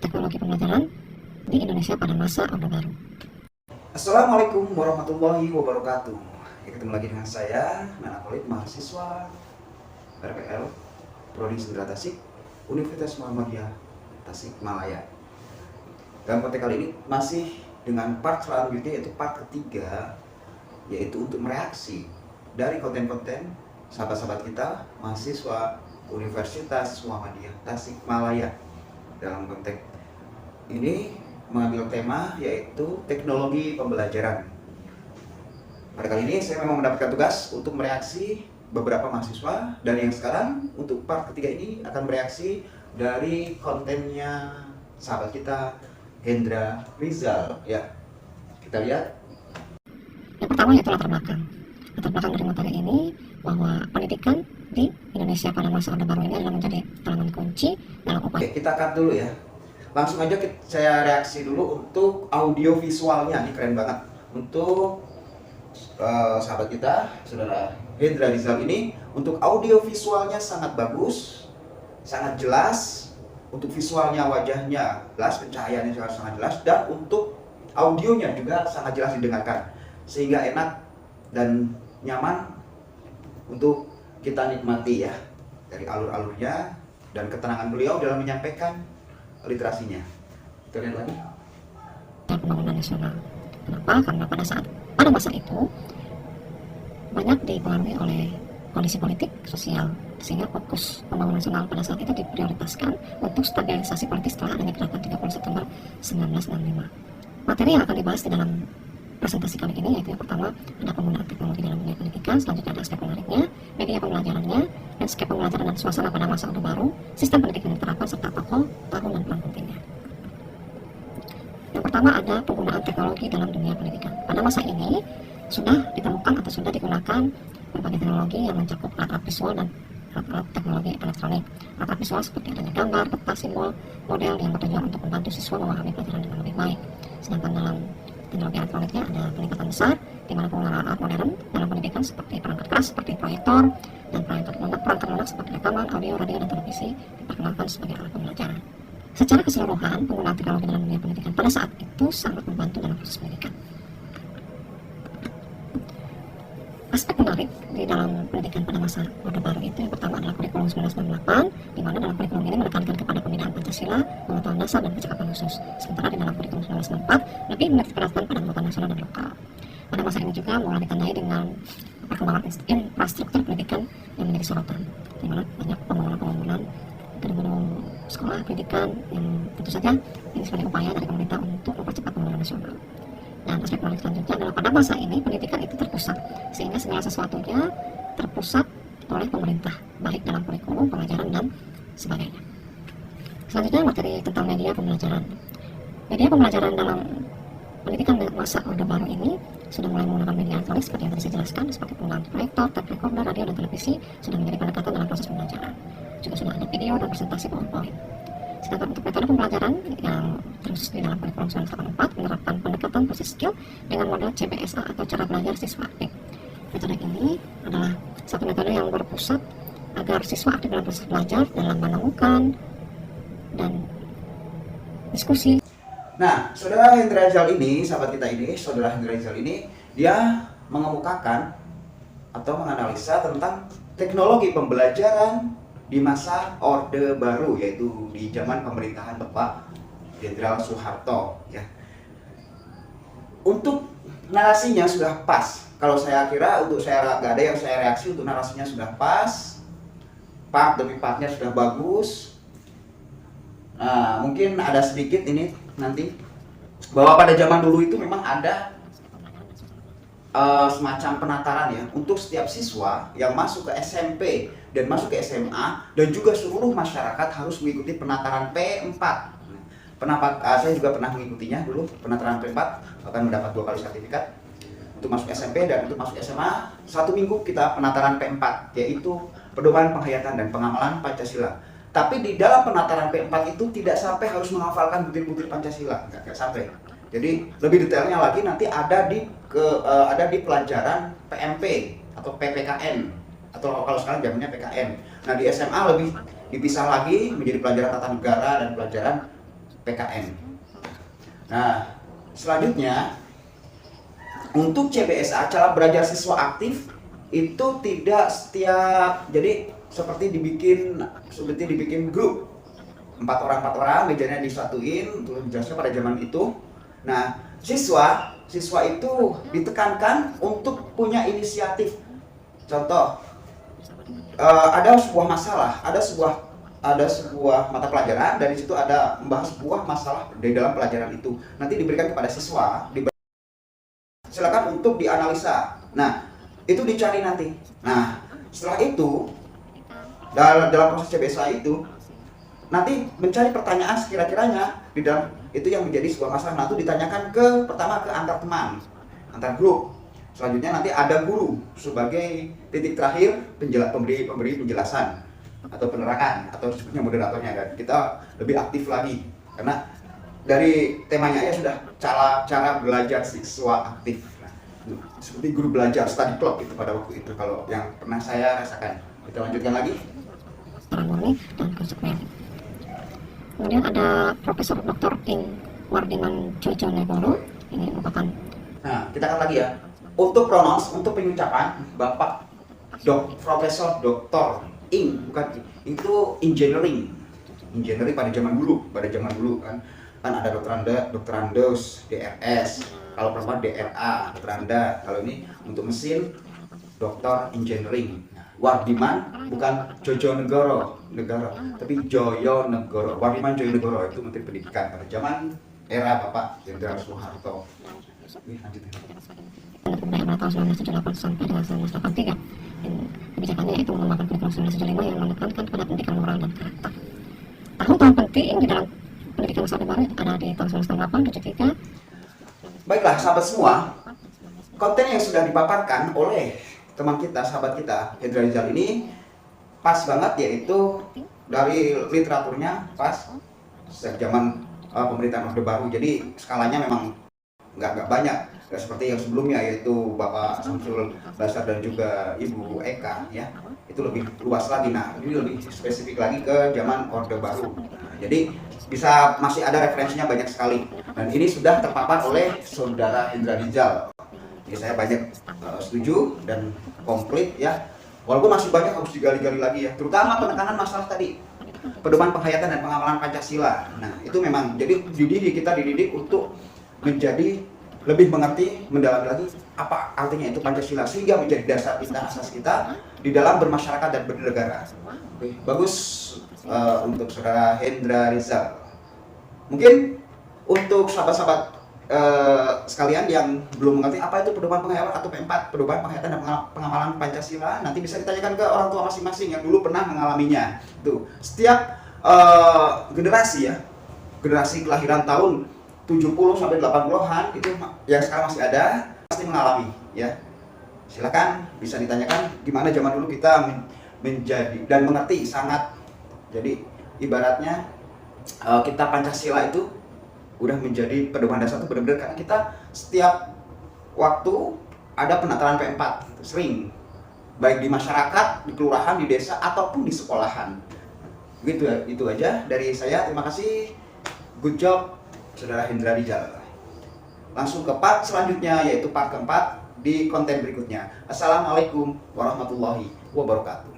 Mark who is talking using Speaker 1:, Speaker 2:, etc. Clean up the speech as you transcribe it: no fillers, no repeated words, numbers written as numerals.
Speaker 1: teknologi pembelajaran di Indonesia pada masa Orde Baru.
Speaker 2: Assalamualaikum warahmatullahi wabarakatuh. Ketemu lagi dengan saya, Nanakolid, mahasiswa RPL Prodi Sendera Tasik, Universitas Muhammadiyah Tasikmalaya. Dalam konteks kali ini masih dengan part selanjutnya, yaitu part ketiga, yaitu untuk mereaksi dari konten-konten sahabat-sahabat kita mahasiswa Universitas Muhammadiyah Tasikmalaya. Dalam konteks ini mengambil tema yaitu teknologi pembelajaran. Pada kali ini saya memang mendapatkan tugas untuk mereaksi beberapa mahasiswa, dan yang sekarang untuk part ketiga ini akan mereaksi dari kontennya sahabat kita Hendra Rizal. Ya, kita lihat.
Speaker 1: Yang pertama yaitu latar belakang. Latar belakang dari materi ini bahwa pendidikan di Indonesia pada masa Orde Baru ini adalah menjadi elemen kunci dalam upaya.
Speaker 2: Oke, kita cut dulu ya. Langsung aja saya reaksi dulu untuk audio visualnya. Ini keren banget. Untuk sahabat kita, saudara Hendra Rizal ini, untuk audio visualnya sangat bagus, sangat jelas. Untuk visualnya wajahnya jelas, pencahayaannya juga sangat jelas, dan untuk audionya juga sangat jelas didengarkan, sehingga enak dan nyaman untuk kita nikmati ya, dari alur-alurnya dan ketenangan beliau dalam menyampaikan literasinya. Kita lihat lagi.
Speaker 1: Pembangunan nasional. Kenapa? Karena pada masa itu banyak dipengaruhi oleh kondisi politik, sosial, sehingga fokus pembangunan nasional pada saat itu diprioritaskan untuk stabilisasi politik setelah adanya gerakan 30 September 1965. Materi yang akan dibahas di dalam presentasi kali ini yaitu yang pertama ada penggunaan teknologi dalam dunia pendidikan, selanjutnya ada aspek menariknya, media pembelajarannya, landscape pembelajaran dan suasana pada masa Orde Baru, sistem pendidikan yang diterapkan serta tokoh, tahun dan peran pentingnya. Yang pertama ada penggunaan teknologi dalam dunia pendidikan. Pada masa ini sudah ditemukan atau sudah digunakan berbagai teknologi yang mencakup alat-alat visual dan alat-alat teknologi elektronik. Alat visual seperti adanya gambar, peta, simbol, model yang bertujuan untuk membantu siswa memahami pelajaran dengan lebih baik. Sedangkan dalam teknologi elektroniknya ada peningkatan besar di mana penggunaan alat modern dalam pendidikan seperti perangkat keras seperti proyektor dan perangkat lunak seperti rekaman, audio, radio, dan televisi diperkenalkan sebagai alat pembelajaran. Secara keseluruhan, penggunaan teknologi dalam dunia pendidikan pada saat itu sangat membantu dalam proses pendidikan. Aspek menarik di dalam pendidikan pada masa Orde Baru itu yang pertama adalah kurikulum 1998, di mana dalam kurikulum ini menekankan kepada pembinaan Pancasila, pengetahuan dasar dan percakapan khusus. Sementara di dalam kurikulum 1994 lebih menitikberatkan pada muatan nasional dan lokal. Pada masa ini juga mulai ditandai dengan perkembangan infrastruktur pendidikan yang menjadi sorotan, di mana banyak pembangunan gedung-gedung sekolah pendidikan yang tentu saja ini sebagai upaya dari pemerintah untuk mempercepat pembangunan nasional. Dan aspek menarik selanjutnya adalah pada masa ini pendidikan itu terpusat, sehingga segala sesuatunya terpusat oleh pemerintah, baik dalam kurikulum, pelajaran, dan sebagainya. Selanjutnya materi tentang media pembelajaran. Media pembelajaran dalam pendidikan masa Orde Baru ini sudah mulai menggunakan media elektronik seperti yang tadi saya jelaskan, seperti penggunaan proyektor, tape recorder, radio, dan televisi sudah menjadi pendekatan dalam proses pembelajaran. Juga sudah ada video dan presentasi PowerPoint. Sedangkan untuk metode pembelajaran yang terkhusus di dalam kurikulum 1984 menerapkan pendekatan proses skill dengan model CBSA atau cara belajar siswa aktif. Metode ini adalah satu metode yang berpusat agar siswa aktif dalam proses belajar dalam menemukan dan diskusi.
Speaker 2: Nah, saudara Hendra Rizal ini, sahabat kita ini, saudara Hendra Rizal ini, dia mengemukakan atau menganalisa tentang teknologi pembelajaran di masa Orde Baru, yaitu di zaman pemerintahan Bapak Jenderal Soeharto ya. Untuk narasinya sudah pas. Kalau saya kira untuk saya nggak ada yang saya reaksi, untuk narasinya sudah pas, part demi partnya sudah bagus. Nah, mungkin ada sedikit ini nanti bahwa pada zaman dulu itu memang ada semacam penataran ya untuk setiap siswa yang masuk ke SMP dan masuk ke SMA, dan juga seluruh masyarakat harus mengikuti penataran P4. Saya juga pernah mengikutinya dulu, penataran P4 akan mendapat 2 kali sertifikat untuk masuk SMP dan untuk masuk SMA. 1 minggu kita penataran P4, yaitu pedoman penghayatan dan pengamalan Pancasila. Tapi di dalam penataran P4 itu tidak sampai harus menghafalkan butir-butir Pancasila, nggak sampai. Jadi lebih detailnya lagi nanti ada di pelajaran PMP atau PPKN, atau kalau sekarang zamannya PKN. Nah, di SMA lebih dipisah lagi menjadi pelajaran tata negara dan pelajaran PKN. Nah, selanjutnya untuk CBSA, cara belajar siswa aktif itu tidak setiap, jadi seperti dibikin grup 4 orang, mejanya disatuin untuk menjelaskan pada zaman itu. Nah, siswa itu ditekankan untuk punya inisiatif. Contoh, ada sebuah masalah, ada sebuah mata pelajaran, dari situ ada membahas sebuah masalah di dalam pelajaran itu. Nanti diberikan kepada siswa, silakan untuk dianalisa. Nah, itu dicari nanti. Nah, setelah itu dalam proses CBSA itu nanti mencari pertanyaan sekira-kiranya di dalam itu yang menjadi sebuah masalah. Nah, itu ditanyakan pertama ke antar teman, antar grup. Selanjutnya nanti ada guru sebagai titik terakhir pemberi penjelasan atau penerangan atau sebutnya moderatornya, dan kita lebih aktif lagi karena dari temanya ya sudah cara belajar siswa aktif. Nah, seperti guru belajar study club itu pada waktu itu kalau yang pernah saya rasakan. Kita lanjutkan lagi.
Speaker 1: Murni dan konsekuen. Kemudian ada Profesor Dr. Ing Wardiman Jojonegoro. Ini merupakan.
Speaker 2: Nah, kita akan lagi ya. Untuk pronouns, untuk pengucapan, Bapak Profesor Dr. Ing, bukan itu engineering pada zaman dulu kan ada dokterandos, DRS, kalau perempuan DRA, dokteranda. Kalau ini untuk mesin doktor engineering. Wardiman bukan Jojonegoro, tapi Joyonegoro. Wardiman Joyonegoro itu Menteri Pendidikan pada zaman era Bapak Jenderal Soeharto. Lanjutkan.
Speaker 1: Pada tahun 1978 sampai dengan 1983, kebijakannya itu mengembangkan kurikulum 1975 yang menekankan pada pendidikan moral dan karakter. Tahun-tahun penting di dalam pendidikan masa baru ada di tahun 1998, 73.
Speaker 2: Baiklah sahabat semua, konten yang sudah dipaparkan oleh teman kita, sahabat kita, Hendra Rizal ini pas banget, yaitu dari literaturnya pas sejak zaman pemerintahan Orde Baru. Jadi skalanya memang nggak banyak, nggak seperti yang sebelumnya, yaitu Bapak Samsul Basar dan juga Ibu Eka ya, itu lebih luas lagi. Nah, ini lebih spesifik lagi ke zaman Orde Baru. Nah, jadi masih ada referensinya banyak sekali, dan ini sudah terpapar oleh Saudara Hendra Rizal. Jadi saya banyak setuju dan komplit ya, walaupun masih banyak harus digali-gali lagi ya, terutama penekanan masalah tadi pedoman penghayatan dan pengamalan Pancasila. Nah, itu memang jadi kita dididik untuk menjadi lebih mengerti, mendalami lagi apa artinya itu Pancasila, sehingga menjadi dasar kita, asas kita di dalam bermasyarakat dan bernegara. Oke, bagus untuk Saudara Hendra Rizal. Mungkin untuk sahabat-sahabat sekalian yang belum mengerti apa itu pedoman penghayatan atau P4, pedoman penghayatan dan pengamalan Pancasila, nanti bisa ditanyakan ke orang tua masing-masing yang dulu pernah mengalaminya. Tuh, setiap generasi ya, generasi kelahiran tahun 70 sampai 80-an itu yang sekarang masih ada, pasti mengalami ya. Silakan bisa ditanyakan gimana zaman dulu kita menjadi dan mengerti sangat. Jadi ibaratnya kita Pancasila itu udah menjadi pedoman dasar itu benar-benar, karena kita setiap waktu ada penataran P4 sering, baik di masyarakat, di kelurahan, di desa ataupun di sekolahan. Gitu ya, itu aja dari saya. Terima kasih. Good job Saudara Hendra Rizal. Langsung ke part selanjutnya, yaitu part keempat di konten berikutnya. Assalamualaikum warahmatullahi wabarakatuh.